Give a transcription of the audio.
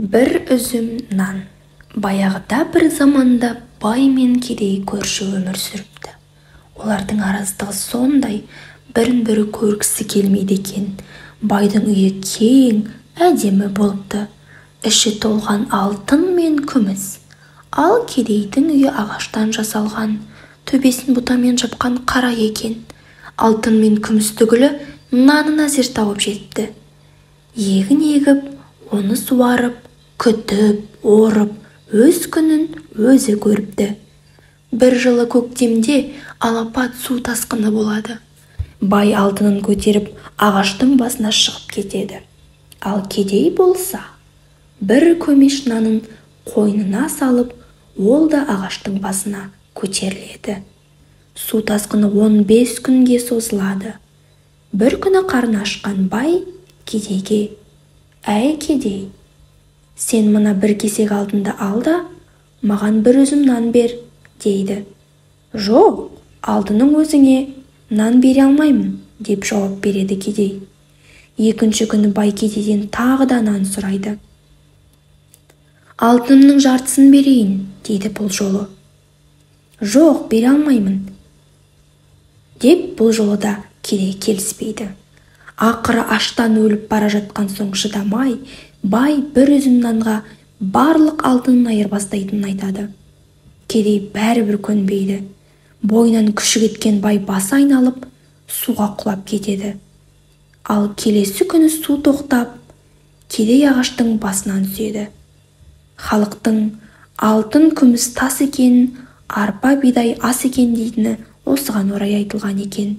Бір үзім нан. Баяғыда бір заманда бай мен кедей көрші өмір сүріпті. Олардың араздығы сондай, бірін-бірі көргісі келмейді екен. Байдың үйі кең, әдемі болыпты. Іші толған алтын мен күміс. Ал кедейдің үйі ағаштан жасалған, төбесін бұтамен жапқан қара екен. Алтын мен күміс түгілі нанын әзер тауып жетті. Егін егіп, оны суарып, күтіп, орып, өз күнін өзі көріпті. Бір жылы көктемде алапат су тасқыны болады. Бай алтынын көтеріп, ағаштың басына шығып кетеді. Ал кедей болса, бір көмеш нанын қойнына салып, ол да ағаштың басына көтеріледі. Су тасқыны 15 күнге созылады. Бір күні қарны ашқан бай кедейге: «Әй кедей, сен мына бір кесек алтынды ал да, маған бір үзім нан бер», дейді. «Жоқ, алтынның өзіңе нан бере алмаймын», деп жауап береді кедей. Екінші күні бай кедейден тағы да нан сұрайды. «Алтынның жартысын берейін», дейді бұл жолы. «Жоқ, бере алмаймын», деп бұл жолы да кедей келіспейді. Ақыры аштан өліп бара жатқан соң шыдамай, бай бір үзім нанға барлық алтынын айырбастайтынын айтады. Кедей бәрібір көнбейді. Бойынан күші кеткен бай басы айналып, суға құлап кетеді. Ал келесі күні су тоқтап, кедей ағаштың басынан түседі. Халықтың алтын күміс тас екенін, арпа бидай ас екен дейтіні осыған орай айтылған екен.